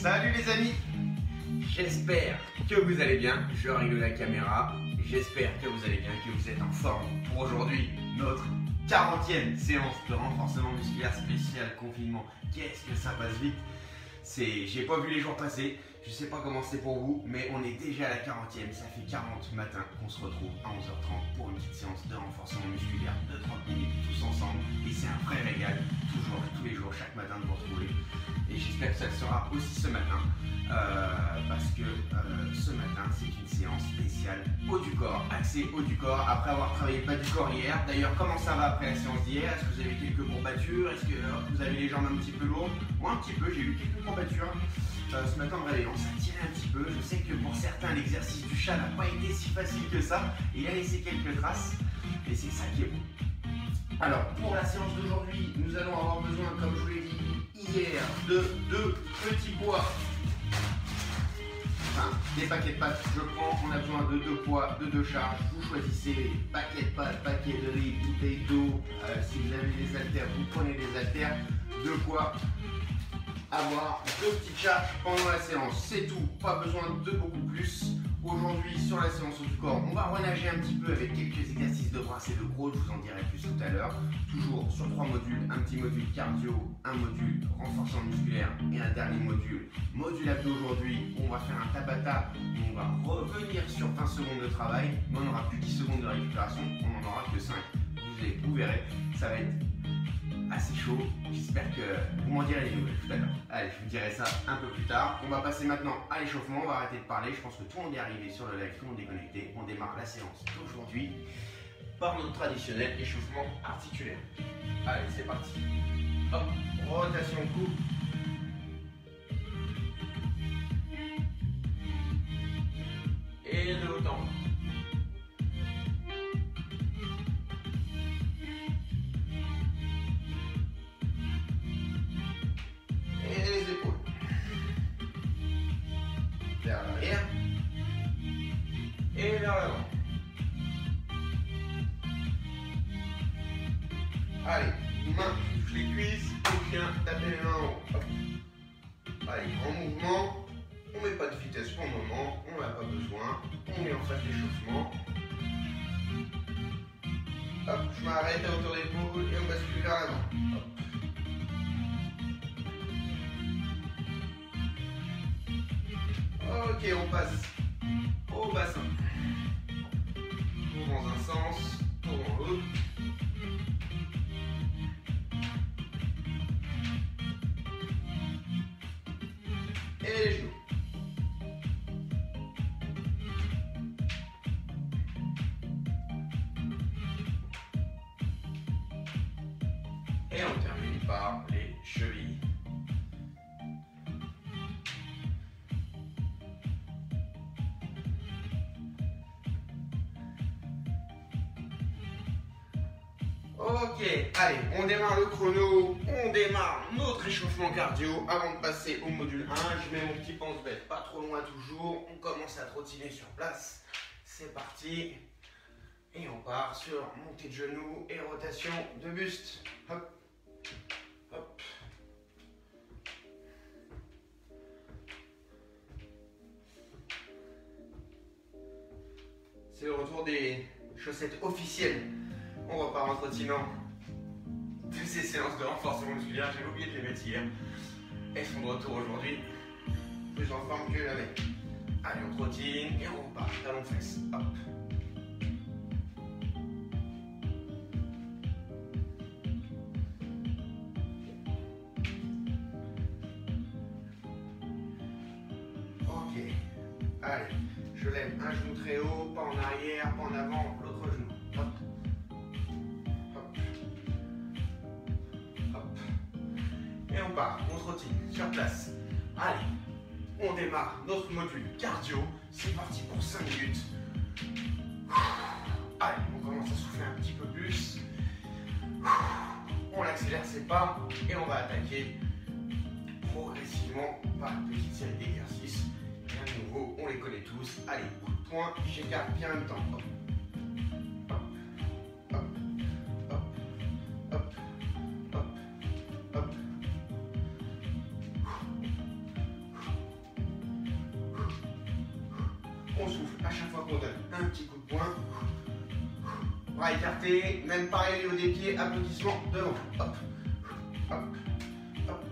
Salut les amis, j'espère que vous allez bien, je règle la caméra, j'espère que vous allez bien, que vous êtes en forme pour aujourd'hui, notre 40e séance de renforcement musculaire spécial confinement. Qu'est-ce que ça passe vite, j'ai pas vu les jours passer, je sais pas comment c'est pour vous, mais on est déjà à la 40e, ça fait 40 matins qu'on se retrouve à 11h30 pour une petite séance de renforcement musculaire de 30 minutes tous ensemble, et c'est un vrai régal, toujours, tous les jours, chaque matin de vous retrouver. Et j'espère que ça le sera aussi ce matin, parce que ce matin c'est une séance spéciale haut du corps, axée haut du corps, après avoir travaillé bas du corps hier. D'ailleurs, comment ça va après la séance d'hier? Est-ce que vous avez quelques courbatures? Est-ce que vous avez les jambes un petit peu lourdes? Moi un petit peu, j'ai eu quelques courbatures. Ce matin, en réveillant, ça tirait un petit peu. Je sais que pour certains, l'exercice du chat n'a pas été si facile que ça. Il a laissé quelques traces, et c'est ça qui est bon. Alors, pour la séance d'aujourd'hui, nous allons avoir besoin, comme je vous l'ai dit hier, de deux petits poids. Enfin, des paquets de pâtes, je prends, on a besoin de deux poids, de deux charges. Vous choisissez paquets de pâtes, paquets de riz, bouteille d'eau. Si vous avez des haltères, vous prenez des haltères. De quoi avoir deux petites charges pendant la séance. C'est tout, pas besoin de beaucoup plus. Aujourd'hui, sur la séance du corps, on va renager un petit peu avec quelques exercices de bras et de gros. Je vous en dirai plus tout à l'heure. Toujours sur 3 modules, un petit module cardio, un module renforcement musculaire et un dernier module abdos aujourd'hui. On va faire un tabata, on va revenir sur 20 secondes de travail, mais on n'aura plus 10 secondes de récupération, on n'en aura que 5. Vous verrez, ça va être assez chaud. J'espère que vous m'en direz des nouvelles tout à l'heure. Allez, je vous dirai ça un peu plus tard. On va passer maintenant à l'échauffement. On va arrêter de parler. Je pense que tout le monde est arrivé sur le live, tout le monde est connecté. On démarre la séance d'aujourd'hui par notre traditionnel échauffement articulaire. Allez, c'est parti. Hop, rotation cou. Et de haut en bas. Et les épaules. Vers l'arrière. Et vers l'avant. Allez, main, touche les cuisses, et bien taper les mains en haut. Hop. Allez, en mouvement. On ne met pas de vitesse pour le moment, on n'a pas besoin. On est en phase d'échauffement. Hop, je m'arrête à hauteur d'épaule et on bascule vers l'avant. Hop. Ok, on passe au bassin. Tour dans un sens, tour dans l'autre. Et les genoux. Et on termine par les chevilles. Ok, allez, on démarre le chrono, on démarre notre échauffement cardio. Avant de passer au module 1, je mets mon petit pense-bête pas trop loin toujours. On commence à trottiner sur place. C'est parti. Et on part sur montée de genoux et rotation de buste. Hop, hop. C'est le retour des chaussettes officielles. On repart en trottinant de ces séances de renforcement musculaire. J'ai oublié de les mettre hier. Elles sont de retour aujourd'hui, plus en forme que jamais. Allez, on trottine et on repart. Talon de fesses. Hop. Ok. Allez, je lève un genou très haut, pas en arrière, pas en avant, l'autre genou. Hop. Et on part, on trottine sur place. Allez, on démarre notre module cardio. C'est parti pour 5 minutes. Allez, on commence à souffler un petit peu plus. On accélère ses pas et on va attaquer progressivement par une petite série d'exercices. Et à nouveau, on les connaît tous. Allez, coup de poing, j'écarte bien le temps. Hop. on souffle à chaque fois qu'on donne un petit coup de poing. Bras écartés, même pareil au niveau des pieds, applaudissements devant. Hop, hop, hop.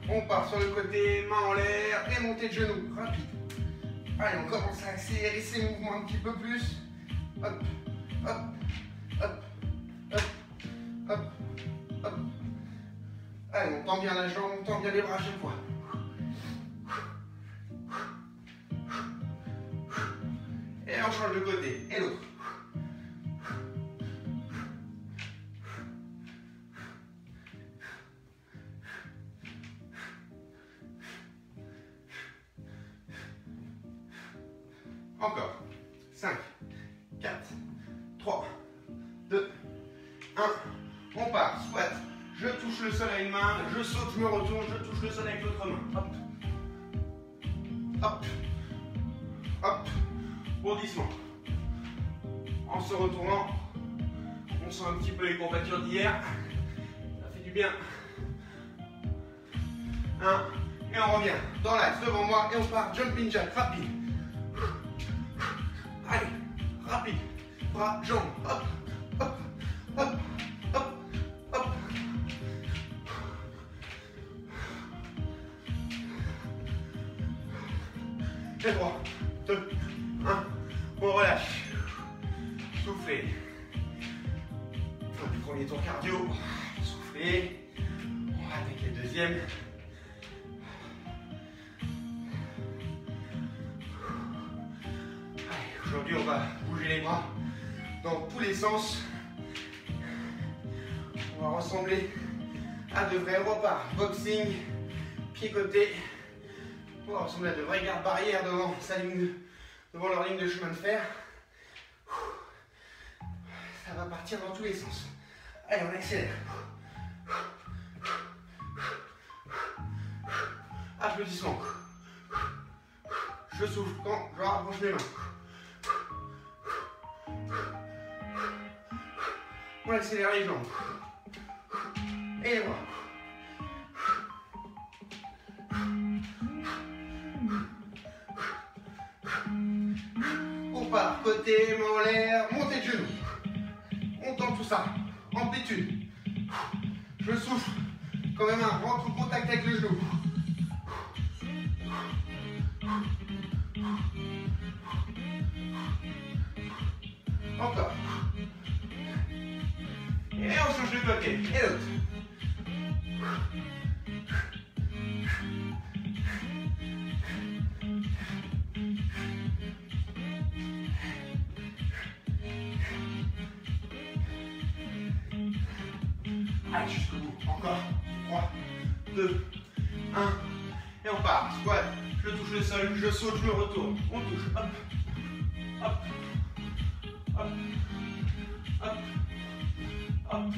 On part sur le côté, main en l'air et montée de genoux, rapide. Allez, on commence à accélérer ces mouvements un petit peu plus. Hop, hop, hop, hop, hop, hop. Allez, on tend bien la jambe, on tend bien les bras à chaque fois. Et on change de côté, et l'autre. Encore. 5, 4, 3, 2, 1. On part. Squat. Je touche le sol à une main. Je saute, je me retourne. Je touche le sol avec l'autre main. Hop. Hop. Hop. Bourdissement. En se retournant, on sent un petit peu les courbatures d'hier. Ça fait du bien. 1. Et on revient dans l'axe devant moi. Et on part. Jumping jack. Rapide. Allez, rapide, bras, jambes, hop, hop, hop, hop, hop. Et 3, 2, 1, on relâche. Soufflez. Fin du premier tour cardio. Soufflez. On va attaquer le deuxième. Aujourd'hui, on va bouger les bras dans tous les sens. On va ressembler à de vrais repas. Boxing, pied-côté. On va ressembler à de vrais gardes barrières devant leur ligne de chemin de fer. Ça va partir dans tous les sens. Allez, on accélère. Applaudissements. Je souffle quand je rapproche mes mains. On accélère les jambes. Et les bras. On part côté, main en l'air, montée de genoux. On tend tout ça. Amplitude. Je souffle. Quand même un rentre en contact avec le genou. Encore. Et on change de côté. Et l'autre. Allez, jusqu'au bout. Encore. 3, 2, 1. Et on part. Squat. Je touche le sol. Je saute. Je me retourne. On touche. Hop. Hop. Hop. Hop. Hop. Hop.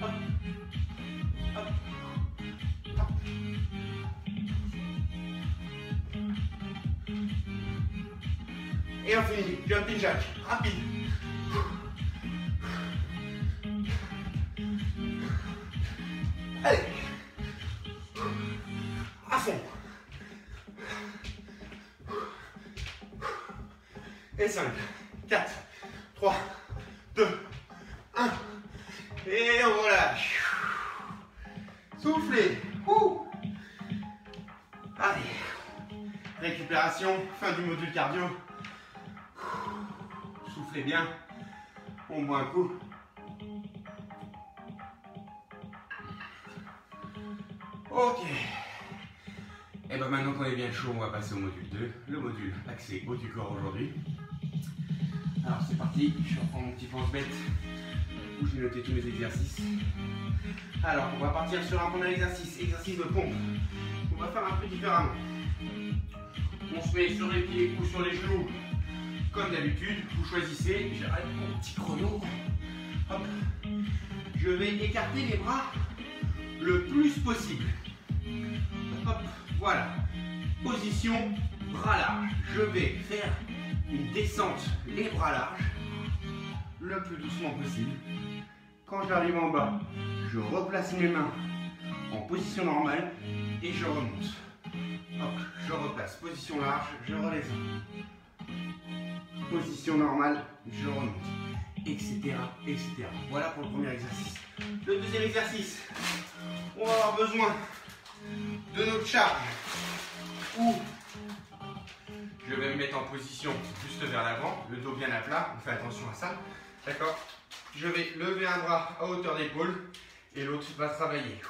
Hop. Hop. Et on finit. Jumping jack. Rapide. Allez. À fond. Et 5, 4, 3, 2, 1. Et on relâche. Soufflez. Allez. Récupération. Fin du module cardio. Soufflez bien. On boit un coup. Ok. Et bien maintenant qu'on est bien chaud, on va passer au module 2. Le module axé haut du corps aujourd'hui. Alors c'est parti, je reprends mon petit pense-bête où j'ai noté tous mes exercices. Alors on va partir sur un premier exercice de pompe. On va faire un peu différemment. On se met sur les pieds ou sur les genoux comme d'habitude. Vous choisissez, j'arrête mon petit chrono. Hop. Je vais écarter les bras le plus possible. Hop, voilà. Position, bras larges. Je vais faire une descente, les bras larges, le plus doucement possible. Quand j'arrive en bas, je replace mes mains en position normale et je remonte. Hop, je replace, position large, je redescends. Position normale, je remonte, etc., etc. Voilà pour le premier exercice. Le deuxième exercice, on va avoir besoin de notre charge où je vais me mettre en position juste vers l'avant, le dos bien à plat, on fait attention à ça, d'accord? Je vais lever un bras à hauteur d'épaule et l'autre va travailler.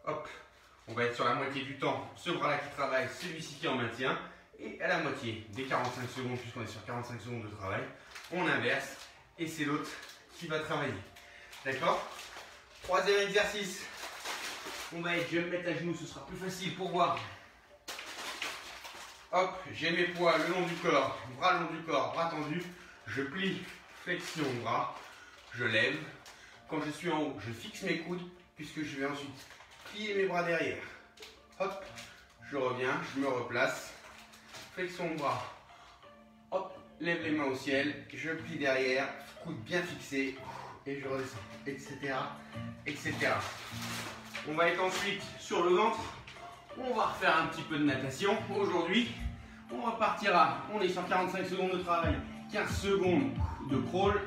Hop, on va être sur la moitié du temps, ce bras-là qui travaille, celui-ci qui en maintient, et à la moitié des 45 secondes, puisqu'on est sur 45 secondes de travail, on inverse et c'est l'autre qui va travailler. D'accord? Troisième exercice, je vais me mettre à genoux, ce sera plus facile pour voir. Hop, j'ai mes poids le long du corps, bras le long du corps, bras tendu, je plie, flexion bras, je lève. Quand je suis en haut, je fixe mes coudes, puisque je vais ensuite plier mes bras derrière. Hop, je reviens, je me replace, flexion de bras, hop, lève les mains au ciel, je plie derrière, coude bien fixé, et je redescends, etc., etc. On va être ensuite sur le ventre. On va refaire un petit peu de natation. Aujourd'hui, on repartira. On est sur 45 secondes de travail. 15 secondes de crawl,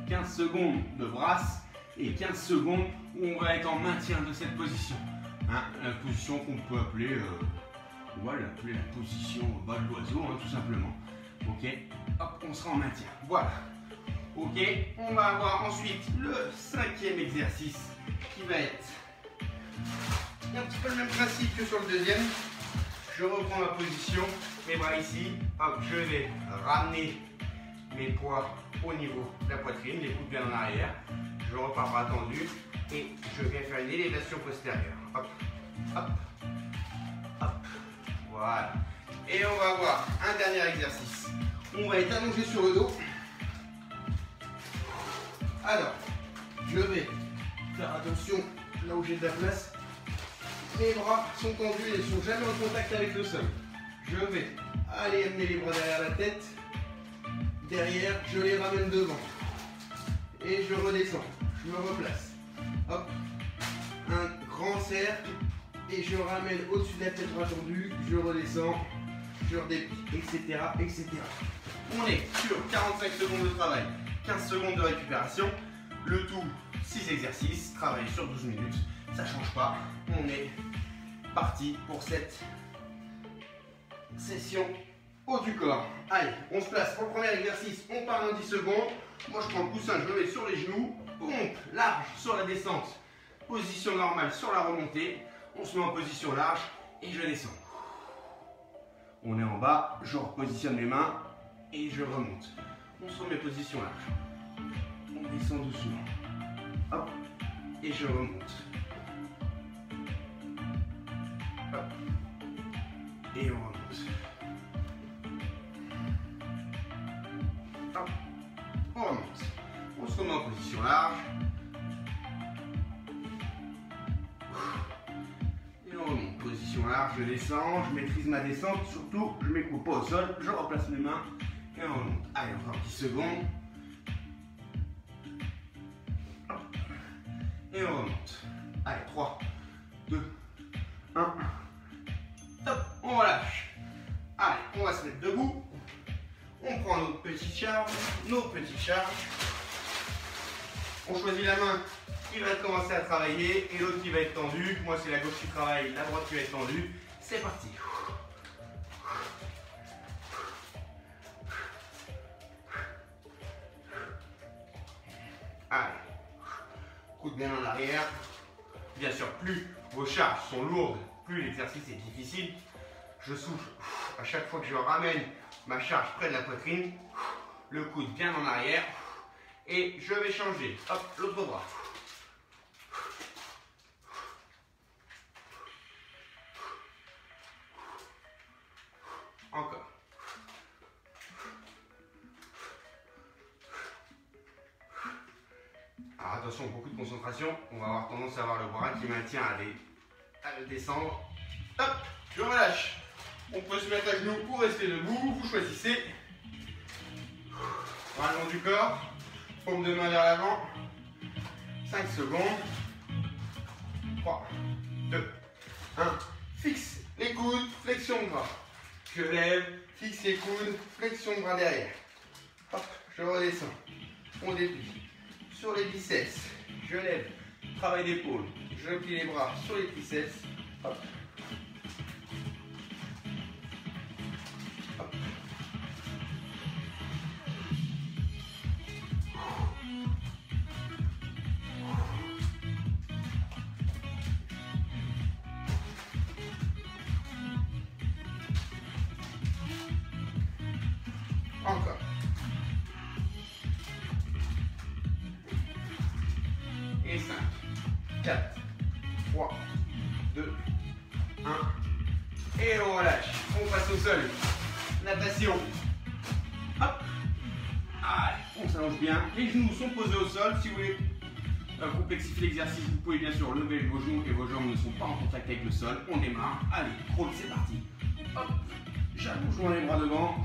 15 secondes de brasse et 15 secondes où on va être en maintien de cette position. Hein, la position qu'on peut appeler, on va l'appeler la position bas de l'oiseau, hein, tout simplement. Ok, hop, on sera en maintien. Voilà. Ok, on va avoir ensuite le cinquième exercice qui va être un petit peu le même principe que sur le deuxième. Je reprends ma position, mes bras ici, hop, je vais ramener mes poids au niveau de la poitrine, les coudes bien en arrière. Je repars bras tendus et je viens faire une élévation postérieure. Hop, hop, hop, voilà. Et on va avoir un dernier exercice. On va être allongé sur le dos. Alors, je vais faire attention là où j'ai de la place. Mes bras sont tendus et ne sont jamais en contact avec le sol. Je vais aller amener les bras derrière la tête. Derrière, je les ramène devant. Et je redescends. Je me replace. Hop. Un grand cercle. Et je ramène au-dessus de la tête bras tendus. Je redescends. Je redéplie, etc., etc. On est sur 45 secondes de travail. 15 secondes de récupération. Le tout, 6 exercices. Travail sur 12 minutes. Ça ne change pas. On est parti pour cette session haut du corps. Allez, on se place pour le premier exercice. On part en 10 secondes. Moi, je prends le coussin, je me mets sur les genoux. Pompe large sur la descente. Position normale sur la remontée. On se met en position large et je descends. On est en bas. Je repositionne mes mains et je remonte. On se remet position large. On descend doucement. Hop. Et je remonte. Hop. Et on remonte. Hop. On remonte. On se remet en position large. Et on remonte. Position large, je descends, je maîtrise ma descente. Surtout, je ne m'écoute pas au sol. Je replace mes mains et on remonte. Allez, encore 10 secondes. Hop. Et on remonte. Allez, 3, 2, 1. Top, on relâche. Allez, on va se mettre debout. On prend notre petite charge, On choisit la main qui va commencer à travailler et l'autre qui va être tendue. Moi, c'est la gauche qui travaille, la droite qui va être tendue. C'est parti. Allez. Coude bien en arrière. Bien sûr, plus vos charges sont lourdes, plus l'exercice est difficile. Je souffle à chaque fois que je ramène ma charge près de la poitrine. Le coude bien en arrière. Et je vais changer. Hop, l'autre bras. Encore. Alors attention, beaucoup de concentration. On va avoir tendance à avoir le bras qui maintient à le descendre. Hop, je relâche. On peut se mettre à genoux ou rester debout. Vous choisissez. Bras le long du corps. Paume de main vers l'avant. 5 secondes. 3, 2, 1. Fixe les coudes, flexion de bras. Je lève, fixe les coudes, flexion de bras derrière. Hop, je redescends. On déplie. Sur les biceps, je lève. Travail d'épaule. Je plie les bras sur les triceps. Hop. Hop. Encore. Et 5, 4, 3, 2, 1. Et on relâche. On passe au sol. Natation. Hop. Allez, on s'allonge bien. Les genoux sont posés au sol. Si vous voulez complexifier l'exercice, vous pouvez bien sûr lever vos genoux et vos jambes ne sont pas en contact avec le sol. On démarre. Allez, crawl, c'est parti. Hop. J'allonge loin les bras devant.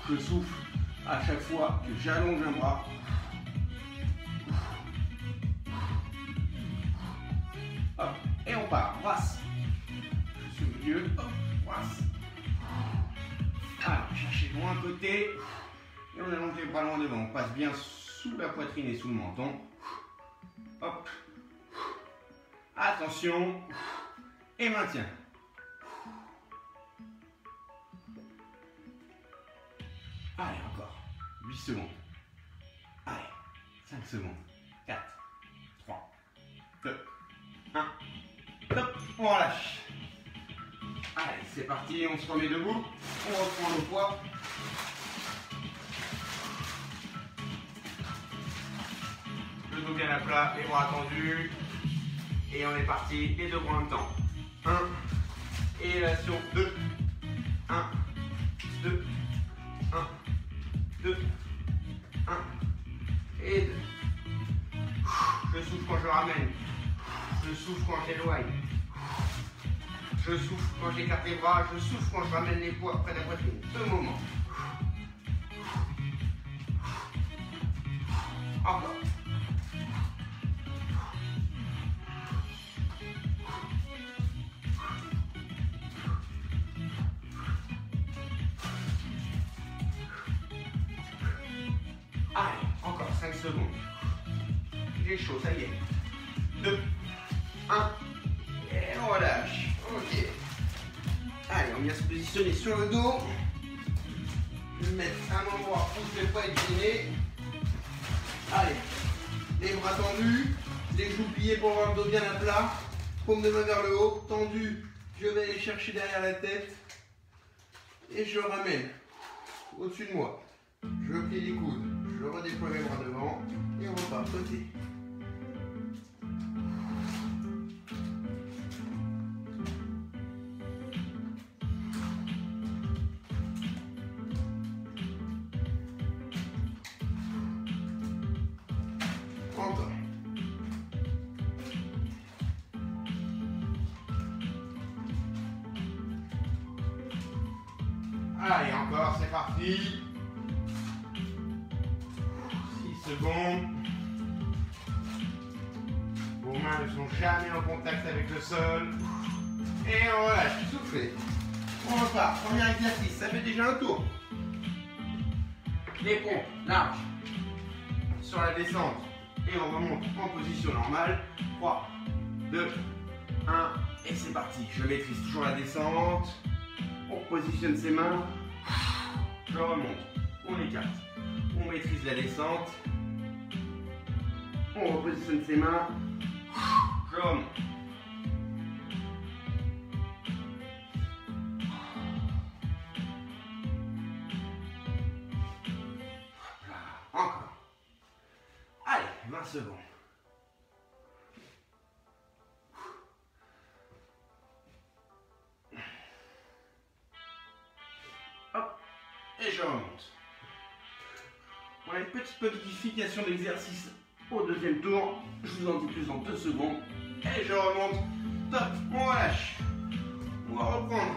Je souffle à chaque fois que j'allonge un bras. Hop, et on part. Brasse. Je suis au milieu. Hop, brasse. Alors, cherchez loin un côté. Et on allonge les bras loin devant. On passe bien sous la poitrine et sous le menton. Hop. Attention. Et maintien. Allez, encore. 8 secondes. Allez, 5 secondes. 4, 3, 2, 1. Top, on relâche. Allez, c'est parti, on se remet debout. On reprend le poids. Le dos bien à plat, les bras tendus. Et on est parti, les deux bras en même temps. 1. Élévation. 2. 1. 2. 1. 2, 1 et 2. Je souffle quand je ramène. Je souffle quand j'éloigne. Je souffle quand j'écarte les bras. Je souffle quand je ramène les poids près de la poitrine. 2 moments. Encore. Allez, encore 5 secondes. Il est chaud, ça y est. 2, 1. Et on relâche. Ok. Allez, on vient se positionner sur le dos. Je vais mettre un endroit où je ne vais pas être gêné. Allez. Les bras tendus. Les genoux pliés pour avoir le dos bien à plat. Paume de main vers le haut. Tendu. Je vais aller chercher derrière la tête. Et je ramène au-dessus de moi. Je plie les coudes. Je redéploie mes bras devant et on repart côté. Encore. Allez, encore, c'est parti. Secondes. Vos mains ne sont jamais en contact avec le sol. Et on relâche, soufflez. On repart, premier exercice, ça fait déjà un tour. Les pompes larges sur la descente. Et on remonte en position normale. 3, 2, 1. Et c'est parti. Je maîtrise toujours la descente. On positionne ses mains. Je remonte. On écarte. On maîtrise la descente. On repositionne ses mains. Je remonte. Encore. Allez, 20 secondes. Hop. Et je remonte. On a une petite modification d'exercice au deuxième tour. Je vous en dis plus dans 2 secondes. Et je remonte. Top. On relâche. On va reprendre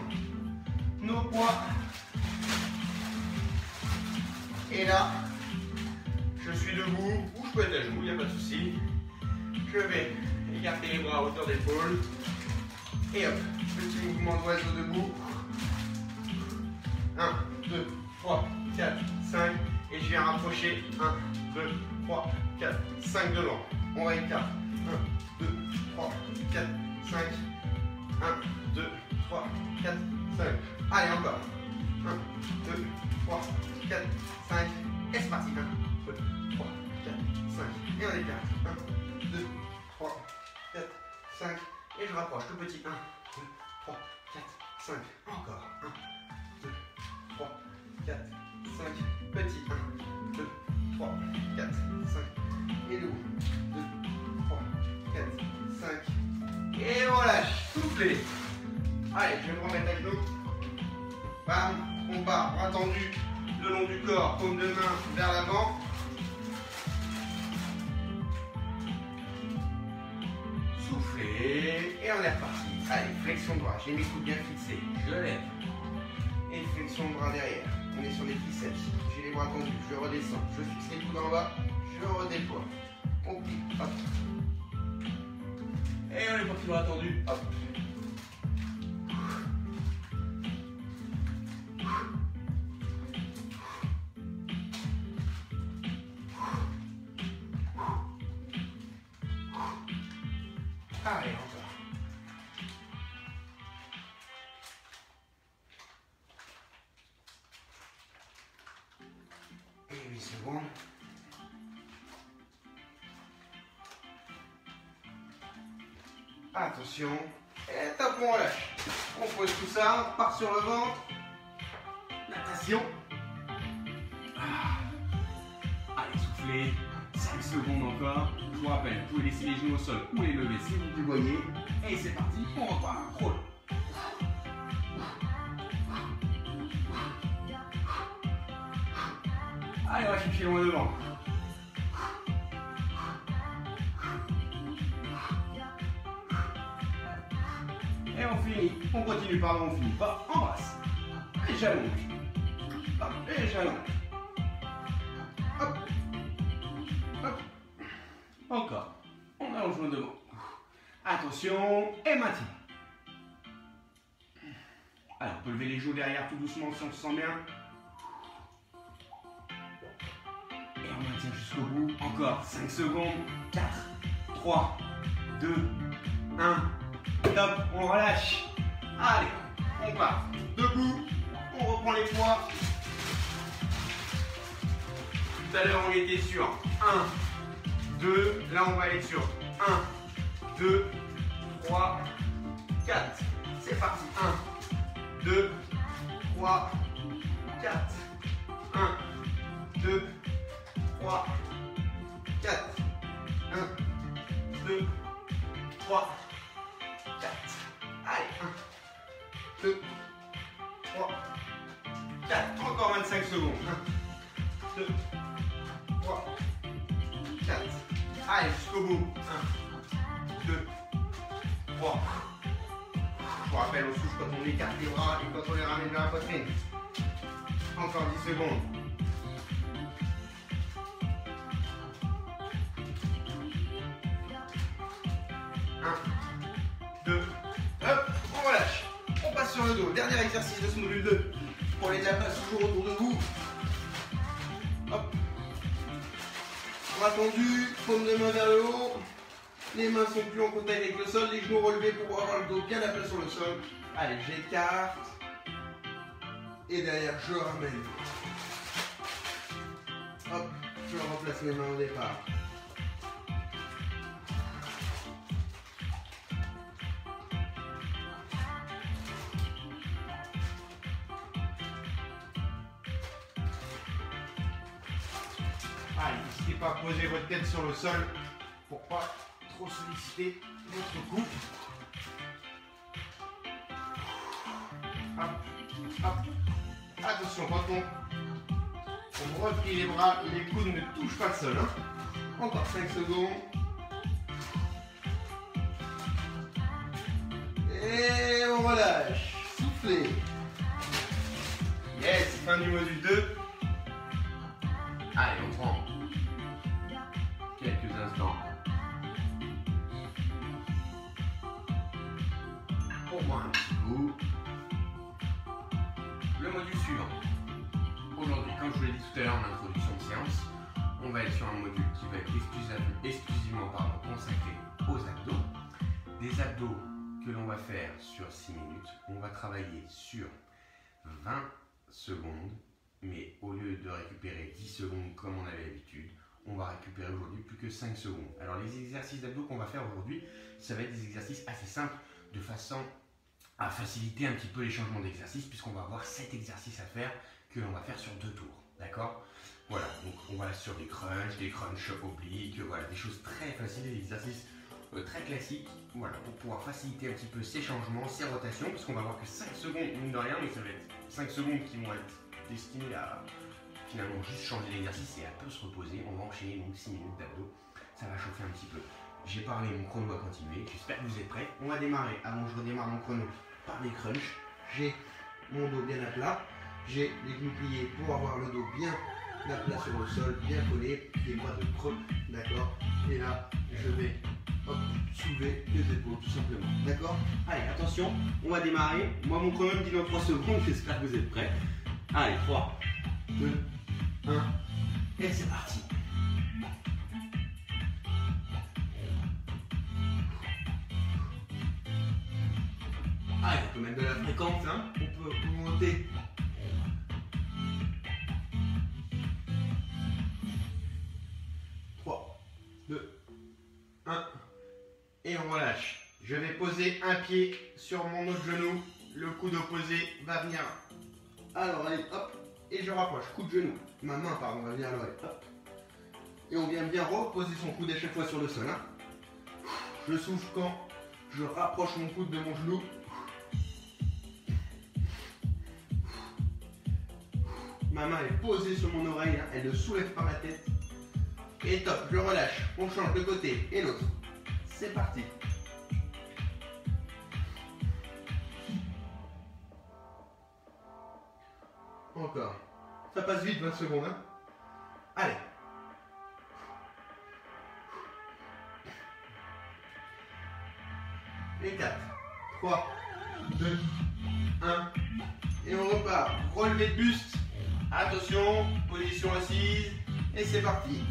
nos poids. Et là, je suis debout, ou je peux être à genoux, il n'y a pas de souci. Je vais écarter les bras à hauteur d'épaule. Et hop, petit mouvement d'oiseau debout. 1, 2, 3, 4, 5. Et je viens rapprocher. 1, 2, 3, 4, 5 devant. On va écarter. 1, 2, 3, 4, 5. 1, 2, 3, 4, 5. Allez, encore. 1, 2, 3, 4, 5. Et c'est parti. 1, 2, 3, 4, 5. Et on écarte. 1, 2, 3, 4, 5. Et je rapproche tout petit. 1, 2, 3, 4, 5. Encore. 1, 2, 3, 4, 5. Petit. 1, 2, 3, 4, 5. Et debout. 2, 3, 4, 5. Et on relâche. Soufflez. Allez, je vais me remettre à genoux. Bam. On part. Bras tendu le long du corps. Paume de main vers l'avant. Soufflez. Et on est reparti. Allez, flexion de bras. J'ai mes coudes bien fixés. Je lève. Et flexion de bras derrière. On est sur les triceps. J'ai les bras tendus. Je redescends. Je fixe les coudes en bas. Je redéploie. On plie. Hop. Et on est parti bras tendus. Hop. Allez, encore. Et 8 secondes. Attention. Et top, on relâche. On pose tout ça, on part sur le ventre. Natation. Allez, soufflez. 5 secondes encore. Je vous rappelle, vous pouvez laisser les genoux au sol ou les lever si vous le voyez. Et c'est parti, on repart. Roule. Allez, on va chercher loin devant. Et on finit. On continue, pardon, on finit pas. Embrasse. Et j'allonge. Hop, et j'allonge. Hop. Hop. Encore. On allonge loin devant. Attention. Et maintien. Alors, on peut lever les joues derrière tout doucement si on se sent bien. Et on maintient jusqu'au bout. Encore 5 secondes. 4, 3, 2, 1. Top, on relâche. Allez, on part. Debout. On reprend les poids. Tout à l'heure, on était sur 1, 2. Là, on va aller sur 1, 2, 3, 4. C'est parti. 1, 2, 3, 4. 1, 2, 3, 4. 1, 2, 3, 4. Allez, 1, 2, 3, 4. Encore 25 secondes. 1, 2, 3, 4. Allez, jusqu'au bout. 1, 2, 3. Je vous rappelle, on souffle quand on écarte les bras et quand on les ramène vers la poitrine. Encore 10 secondes. 1, 2, hop, on relâche. On passe sur le dos. Dernier exercice de ce module 2. Prenez de la place toujours autour de vous. Hop. Bras tendus, paume de main vers le haut. Les mains sont plus en contact avec le sol. Les genoux relevés pour avoir le dos bien à plat sur le sol. Allez, j'écarte. Et derrière, je ramène. Hop, je remplace mes mains au départ. Allez, n'hésitez pas à poser votre tête sur le sol pour pas trop solliciter votre cou. Hop, hop. Attention, quand on replie les bras, les coudes ne touchent pas le sol. Hein. Encore 5 secondes. Et on relâche. Soufflez. Yes, fin du module 2. On boit un petit coup. Le module suivant. Aujourd'hui, comme je vous l'ai dit tout à l'heure en introduction de séance, on va être sur un module qui va être exclusivement consacré aux abdos. Des abdos que l'on va faire sur 6 minutes. On va travailler sur 20 secondes, mais au lieu de récupérer 10 secondes comme on avait l'habitude, on va récupérer aujourd'hui plus que 5 secondes. Alors les exercices d'abdos qu'on va faire aujourd'hui, ça va être des exercices assez simples de façon à faciliter un petit peu les changements d'exercice, puisqu'on va avoir 7 exercices à faire que l'on va faire sur 2 tours. D'accord? Voilà, donc on va sur des crunchs obliques, voilà, des choses très faciles, des exercices très classiques, voilà, pour pouvoir faciliter un petit peu ces changements, ces rotations, parce qu'on va avoir que 5 secondes, mine de rien, mais ça va être 5 secondes qui vont être destinées à finalement juste changer l'exercice et à peu se reposer. On va enchaîner donc 6 minutes d'abdos, ça va chauffer un petit peu. J'ai parlé, mon chrono va continuer, j'espère que vous êtes prêts. On va démarrer, avant que je redémarre mon chrono, par les crunchs. J'ai mon dos bien à plat, j'ai les genoux pliés pour avoir le dos bien à plat sur le sol, bien collé, les bras de creux, d'accord. Et là, je vais soulever les épaules tout simplement, d'accord. Allez, attention, on va démarrer. Moi, mon chrono me dit dans 3 secondes, j'espère que vous êtes prêts. Allez, 3, 2, 1, et c'est parti. Allez, on peut mettre de la fréquence, hein. On peut monter. Et on relâche. Je vais poser un pied sur mon autre genou. Le coude opposé va venir à l'oreille. Hop. Et je rapproche. Coup de genou. Ma main, pardon, va venir à l'oreille. Hop. Et on vient bien reposer son coude à chaque fois sur le sol. Hein. Je souffle quand je rapproche mon coude de mon genou. Ma main est posée sur mon oreille. Hein. Elle ne soulève pas ma tête. Et top. Je relâche. On change de côté et l'autre. C'est parti. Encore. Ça passe vite, 20 secondes. Hein. Allez. Et 4, 3, 2, 1. Et on repart. Relevé de buste. Attention, position assise. Et c'est parti.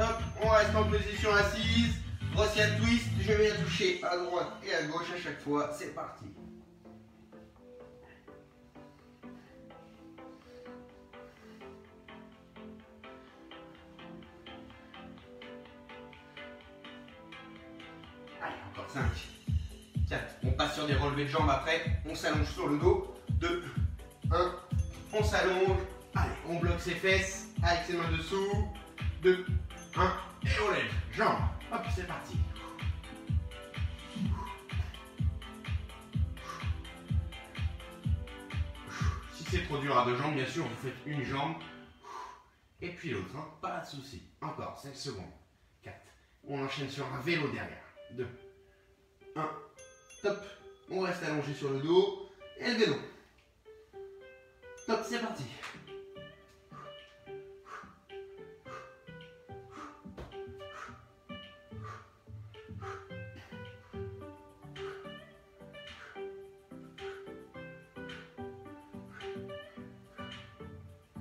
Hop, on reste en position assise. Russian twist, je viens toucher à droite et à gauche à chaque fois. C'est parti. Allez, encore 5, 4. On passe sur des relevés de jambes après. On s'allonge sur le dos. 2, 1. On s'allonge. Allez, on bloque ses fesses avec ses mains dessous. 2, 1. Et on lève. Jambes. Hop, c'est parti. Si c'est trop dur à deux jambes, bien sûr, vous faites une jambe et puis l'autre. Hein. Pas de souci. Encore 5 secondes. 4. On enchaîne sur un vélo derrière. 2, 1. Top. On reste allongé sur le dos et le vélo. Top, c'est parti.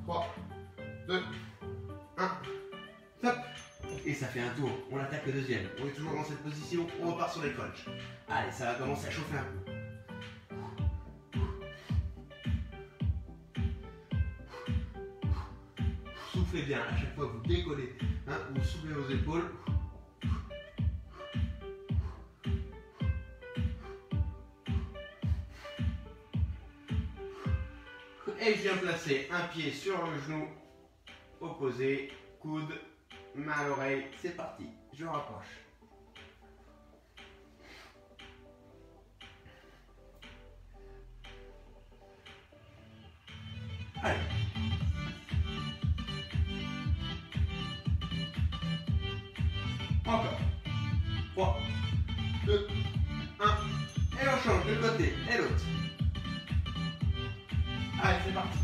Trois, 2, 1, top. Et ça fait un tour. On attaque le deuxième. On est toujours dans cette position. On repart sur les crunchs. Allez, ça va commencer à chauffer un peu. Soufflez bien à chaque fois que vous décollez. Hein, vous soufflez vos épaules. Et je viens placer un pied sur le genou opposé, coude, main à l'oreille. C'est parti, je rapproche. Allez. Encore. 3, 2, 1. Et on change de côté et l'autre. Allez, c'est parti.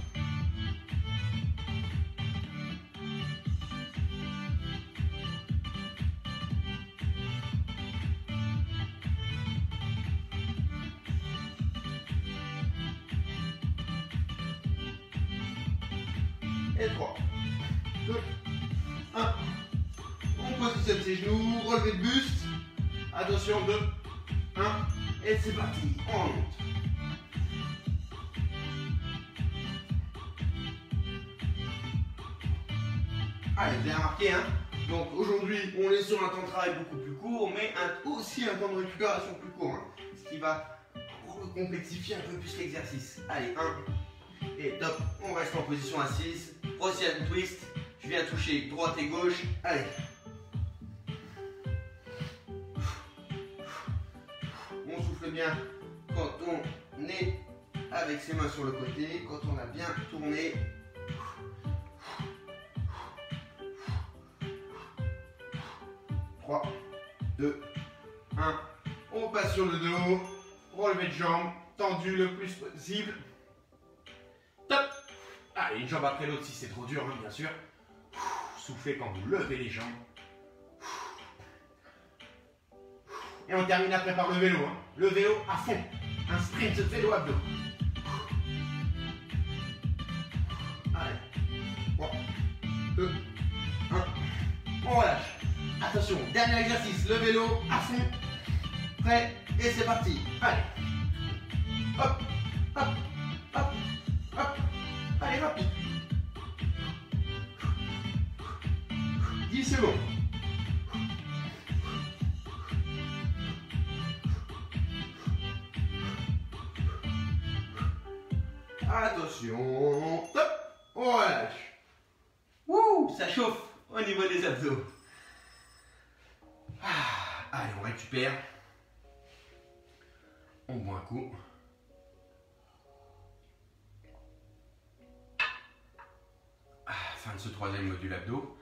Et 3, 2, 1. On positionne ses genoux, relevé de buste. Attention, 2, 1. Et c'est parti, on remonte. Allez, vous avez remarqué, hein? Donc aujourd'hui, on est sur un temps de travail beaucoup plus court, mais aussi un temps de récupération plus court, hein, ce qui va complexifier un peu plus l'exercice. Allez, 1. Et top, on reste en position assise. Brazilian twist. Je viens toucher droite et gauche. Allez. On souffle bien quand on est avec ses mains sur le côté, quand on a bien tourné. 3, 2, 1. On passe sur le dos. Relevé de jambes. Tendu le plus possible. Top. Allez, une jambe après l'autre si c'est trop dur, hein, bien sûr. Soufflez quand vous levez les jambes. Et on termine après par le vélo. Hein. Le vélo à fond. Un sprint vélo abdos. Allez. 3, 2, 1. On relâche. Attention, dernier exercice. Le vélo à fond. Prêt. Et c'est parti. Allez. Hop, hop, hop, hop. Allez, rapide. 10 secondes. Attention. Top. On relâche. Wouh, ça chauffe au niveau des abdos. Allez, on récupère. On boit un coup. Fin de ce troisième module abdos.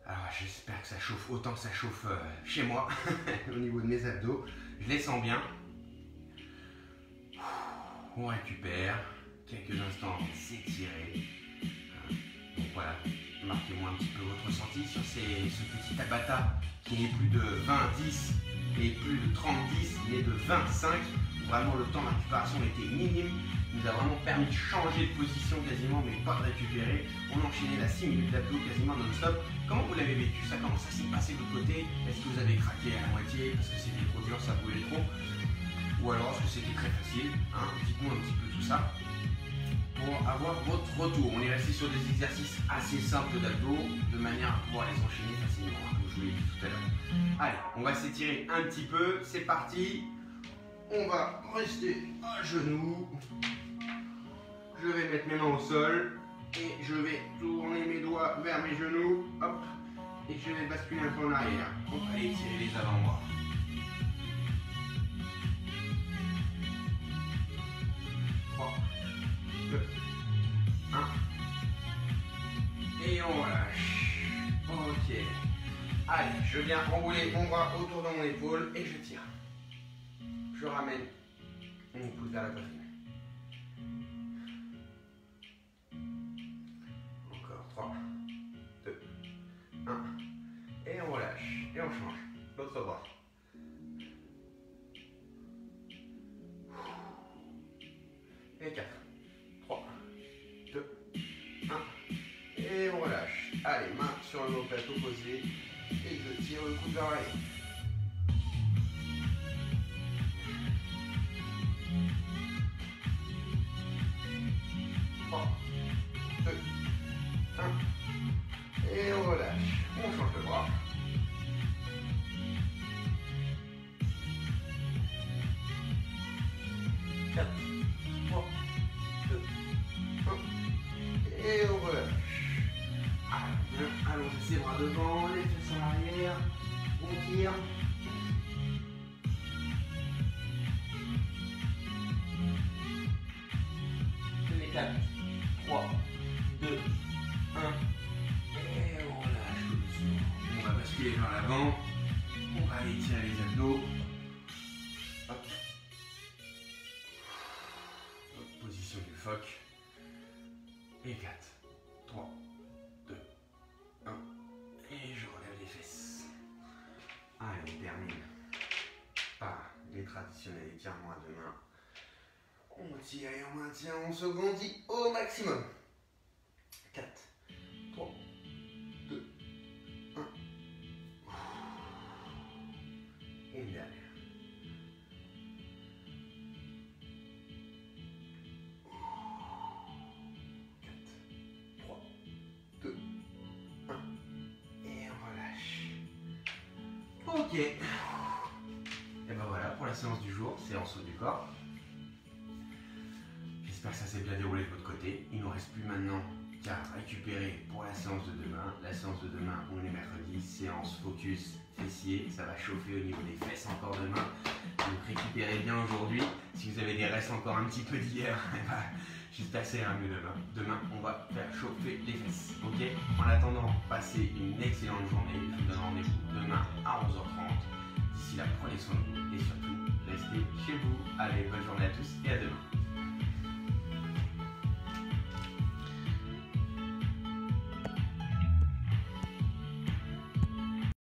Alors j'espère que ça chauffe autant que ça chauffe chez moi au niveau de mes abdos. Je les sens bien. On récupère. Quelques instants s'étirer. Donc voilà, marquez-moi un petit peu votre ressenti sur ce petit Tabata qui n'est plus de 20-10 et plus de 30-10 mais de 25. Vraiment le temps de récupération était minime. Nous a vraiment permis de changer de position quasiment, mais pas de récupérer. On enchaînait la 6 minutes d'abdos quasiment non-stop. Comment vous l'avez vécu ça? Comment ça s'est passé de l'autre côté? Est-ce que vous avez craqué à la moitié parce que c'était trop dur, ça brûlait trop? Ou alors est-ce que c'était très facile, hein? Dites-moi un petit peu tout ça pour avoir votre retour. On est resté sur des exercices assez simples d'abdos de manière à pouvoir les enchaîner facilement, hein, comme je vous l'ai dit tout à l'heure. Allez, on va s'étirer un petit peu. C'est parti. On va rester à genoux. Je vais mettre mes mains au sol et je vais tourner mes doigts vers mes genoux. Hop. Et je vais basculer un peu en arrière. On va aller étirer les avant-bras. Et on relâche. Ok. Allez, je viens enrouler mon bras autour de mon épaule et je tire. Je ramène mon pouce vers la poitrine. Encore 3, 2, 1. Et on relâche. Et on change. L'autre bras. Et 4, 3, 2, 1. Et on relâche. Allez, main sur le plateau posé. Et je tire le coude vers l'arrière. Et on relâche. On change de bras. Et on relâche. Allongez ses bras devant, les fesses en arrière. On tire. Les 4, 3, 2, 1. Et on relâche tout doucement. On va basculer vers l'avant. On va aller tirer les abdos. Hop. Hop, position du phoque. Et 4, 3, 2, 1. Et je relève les fesses. Allez, on termine par les traditionnels étirements à deux mains. On tire et on maintient, on se grandit au maximum. 4, 3, 2, 1. Et une dernière. 4, 3, 2, 1. Et on relâche. Ok. Et ben voilà pour la séance du jour, séance haut du corps. J'espère que ça s'est bien déroulé de votre côté. Il ne nous reste plus maintenant qu'à récupérer pour la séance de demain. La séance de demain, on est mercredi, séance focus fessier. Ça va chauffer au niveau des fesses encore demain. Donc récupérez bien aujourd'hui. Si vous avez des restes encore un petit peu d'hier, j'espère que ça ira mieux demain. Demain, on va faire chauffer les fesses. Ok? En attendant, passez une excellente journée. Je vous donne rendez-vous demain à 11h30. D'ici là, prenez soin de vous et surtout, restez chez vous. Allez, bonne journée à tous et à demain.